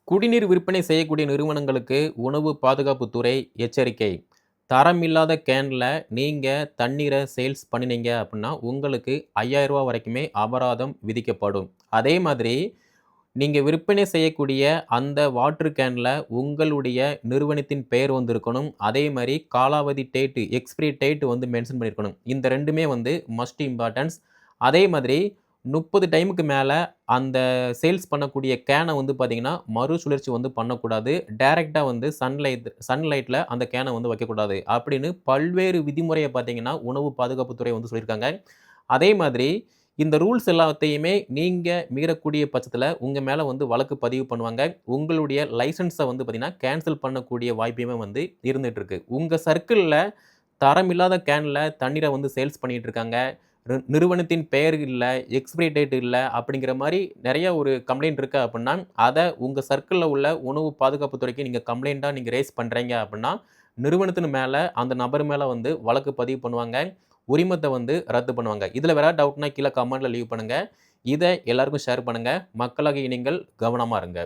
குடிநீர் விற்பனை செய்யக்கூடிய நிறுவனங்களுக்கு உணவு பாதுகாப்புத் துறை எச்சரிக்கை. தரமில்லாத கேன்ல நீங்க தண்ணீர சேல்ஸ் பண்ணினீங்க அப்டின்னா, உங்களுக்கு ரூ. 5,000 வரைக்குமே அபராதம் விதிக்கப்படும். அதே மாதிரி நீங்க விற்பனை செய்யக்கூடிய அந்த வாட்டர் கேன்ல உங்களுடைய நிறுவனத்தின் பெயர் வந்து இருக்கணும். அதே மாரி காலாவதி டேட், எக்ஸ்பைரி டேட் வந்து மென்ஷன் பண்ணியிருக்கணும். இந்த 2மே வந்து மஸ்ட் இம்பார்ட்டன்ஸ். அதே மாதிரி 30 டைமுக்கு மேல அந்த சேல்ஸ் பண்ணக்கூடிய கேன வந்து பார்த்தீங்கன்னா, மறுசுழற்சி வந்து பண்ணக்கூடாது. டைரக்ட்டா வந்து சன்லைட்ல அந்த கேன வந்து வைக்கக்கூடாது. அப்படின்னு பல்வேறு விதிமுறைய பார்த்தீங்கன்னா, உணவு பாதுகாப்புத்துறை வந்து சொல்லியிருக்காங்க. அதே மாதிரி இந்த ரூல்ஸ் எல்லாத்தையுமே நீங்க மீறக்கூடிய பட்சத்தில, உங்க மேல வந்து வழக்கு பதிவு பண்ணுவாங்க. உங்களுடைய லைசென்ஸ வந்து பார்த்தீங்கன்னா, கேன்சல் பண்ணக்கூடிய வாய்ப்புமே வந்து இருந்துட்டு இருக்கு. உங்க சர்க்கிள்ல தரமில்லாத கேன்ல தண்ணீர வந்து சேல்ஸ் பண்ணிட்டு இருக்காங்க. நிறுவனத்தின் பெயர் இல்ல, எக்ஸ்பைரி டேட் இல்ல அப்படிங்கிற மாரி நெறைய ஒரு கம்ப்ளைண்ட் இருக்கு அப்புட்ன்னா, அத உங்க சர்க்கிள்ல உள்ள உணவு பாதுகாப்பு துறைக்கு நீங்க கம்ப்ளைண்ட்டா நீங்க ரைஸ் பண்றீங்க அப்புட்ன்னா, நிறுவனத்தின் மேல அந்த நபர் மேல வந்து வழக்கு பதிவு பண்ணுவாங்க. உரிமத்த வந்து ரத்து பண்ணுவாங்க. இதுல வேற ஏதாவது டவுட்னா கீழ கமெண்ட்ல லீவ் பண்ணுங்க. இத எல்லாருக்கும் ஷேர் பண்ணுங்க. மக்களாகிய நீங்கள் கவனமா இருங்க.